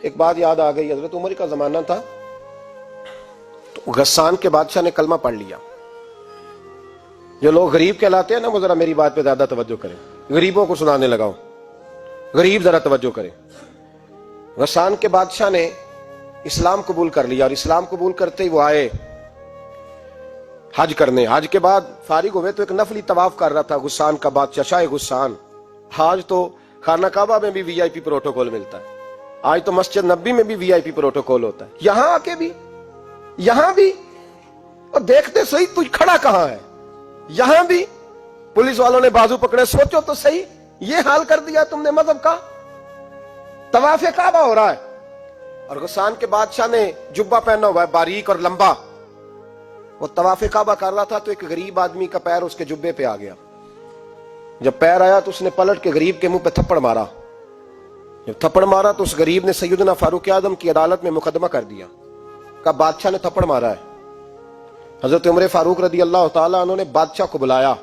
ایک بات یاد آ گئی، حضرت عمر کا زمانہ تھا تو غسان کے بادشاہ نے کلمہ پڑھ لیا. جو لوگ غریب کہلاتے ہیں نا وہ ذرا میری بات پہ زیادہ توجہ کریں، غریبوں کو سنانے لگاؤ، غریب ذرا توجہ کریں. غسان کے بادشاہ نے اسلام قبول کر لیا، اور اسلام قبول کرتے ہی وہ آئے حج کرنے. حج کے بعد فارغ ہوئے تو ایک نفلی طواف کر رہا تھا غسان کا بادشاہ، شاہ غسان. آج تو خانہ کعبہ میں بھی وی آئی پی پروٹوکول ملتا ہے، آج تو مسجد نبی میں بھی وی آئی پی پروٹوکول ہوتا ہے، یہاں آ کے بھی، یہاں بھی. اور دیکھتے صحیح تو کھڑا کہاں ہے، یہاں بھی پولیس والوں نے بازو پکڑے. سوچو تو صحیح، یہ حال کر دیا تم نے مذہب کا. طواف کعبہ ہو رہا ہے اور غسان کے بادشاہ نے جبہ پہنا ہوا ہے باریک اور لمبا. وہ طواف کعبہ کر رہا تھا تو ایک غریب آدمی کا پیر اس کے جبے پہ آ گیا. جب پیر آیا تو اس نے پلٹ کے غریب کے منہ پہ تھپڑ مارا. جب تھپڑ مارا تو اس غریب نے سیدنا فاروق اعظم کی عدالت میں مقدمہ کر دیا کہ بادشاہ نے تھپڑ مارا ہے. حضرت عمر فاروق رضی اللہ تعالیٰ عنہ نے بادشاہ کو بلایا،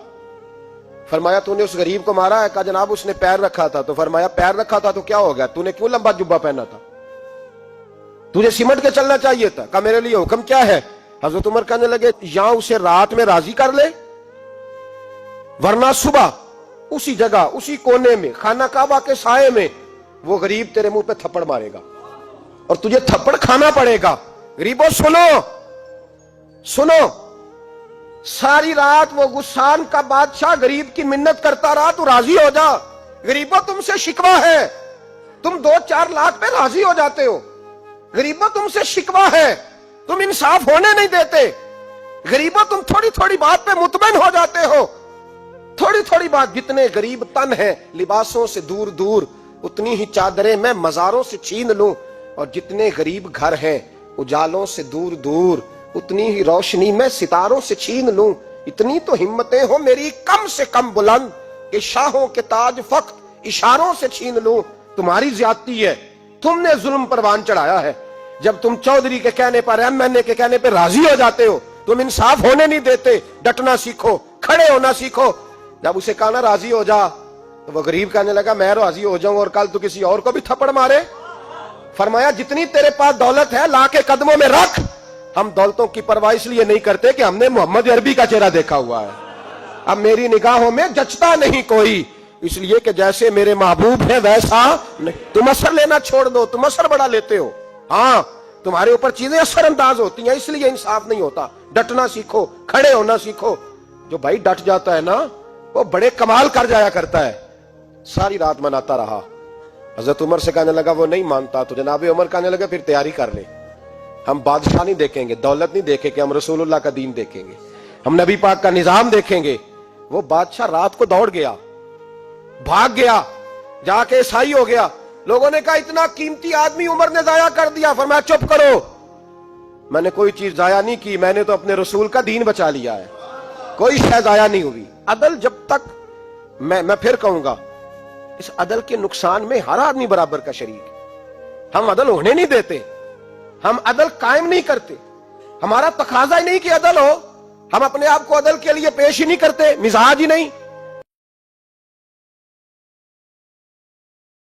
فرمایا تو نے اس غریب کو مارا ہے؟ کہا جناب اس نے پیر رکھا تھا. تو فرمایا پیر رکھا تھا تو کیا ہو گیا، تو نے کیوں لمبا جبہ پہنا تھا، تجھے سمٹ کے چلنا چاہیے تھا. کہا میرے لیے حکم کیا ہے؟ حضرت عمر کہنے لگے یا اسے رات میں راضی کر لے، ورنہ صبح اسی جگہ اسی کونے میں خانہ کعبہ کے سائے میں وہ غریب تیرے منہ پہ تھپڑ مارے گا اور تجھے تھپڑ کھانا پڑے گا. غریبوں سنو سنو، ساری رات وہ غسان کا بادشاہ غریب کی منت کرتا رہا تو راضی ہو جا. غریبوں تم سے شکوہ ہے، تم 2-4 لاکھ پہ راضی ہو جاتے ہو. غریبوں تم سے شکوہ ہے، تم انصاف ہونے نہیں دیتے. غریبوں تم تھوڑی تھوڑی بات پہ مطمئن ہو جاتے ہو. تھوڑی تھوڑی بات، جتنے غریب تن ہیں لباسوں سے دور دور اتنی ہی چادریں میں مزاروں سے چھین لوں، اور جتنے غریب گھر ہیں اجالوں سے دور دور اتنی ہی روشنی میں ستاروں سے چھین لوں. اتنی تو ہمتیں ہو میری کم سے کم بلند کہ شاہوں کے تاج فقط اشاروں سے چھین لوں. تمہاری زیادتی ہے، تم نے ظلم پروان چڑھایا ہے. جب تم چودھری کے کہنے پر ایم این اے کے کہنے پہ راضی ہو جاتے ہو، تم انصاف ہونے نہیں دیتے. ڈٹنا سیکھو، کھڑے ہونا سیکھو. جب اسے کہا نا راضی ہو جا تو وہ غریب کہنے لگا میں راضی ہو جاؤں اور کل تو کسی اور کو بھی تھپڑ مارے. فرمایا جتنی تیرے پاس دولت ہے لا کے قدموں میں رکھ. ہم دولتوں کی پرواہ اس لیے نہیں کرتے کہ ہم نے محمد عربی کا چہرہ دیکھا ہوا ہے. اب میری نگاہوں میں جچتا نہیں کوئی، اس لیے کہ جیسے میرے محبوب ہیں ویسا نہیں. تم اثر لینا چھوڑ دو، تم اثر بڑا لیتے ہو. ہاں تمہارے اوپر چیزیں اثر انداز ہوتی ہیں، اس لیے انصاف نہیں ہوتا. ڈٹنا سیکھو، کھڑے ہونا سیکھو. جو بھائی ڈٹ جاتا ہے نا وہ بڑے کمال کر جایا کرتا ہے. ساری رات مناتا رہا. حضرت عمر سے کہنے لگا وہ نہیں مانتا. تو جناب عمر کہنے لگا پھر تیاری کر لے، ہم بادشاہ نہیں دیکھیں گے، دولت نہیں دیکھیں گے، ہم رسول اللہ کا دین دیکھیں گے، ہم نبی پاک کا نظام دیکھیں گے. وہ بادشاہ رات کو دوڑ گیا، بھاگ گیا، جا کے عیسائی ہو گیا. لوگوں نے کہا اتنا قیمتی آدمی عمر نے ضائع کر دیا. فرمایا چپ کرو، میں نے کوئی چیز ضائع نہیں کی، میں نے تو اپنے رسول کا دین بچا لیا ہے، کوئی شے ضائع نہیں ہوئی. عدل جب تک میں پھر کہوں گا اس عدل کے نقصان میں ہر آدمی برابر کا شریک ہے. ہم عدل ہونے نہیں دیتے، ہم عدل قائم نہیں کرتے. ہمارا تقاضا ہی نہیں کہ عدل ہو، ہم اپنے آپ کو عدل کے لیے پیش ہی نہیں کرتے، مزاج ہی نہیں.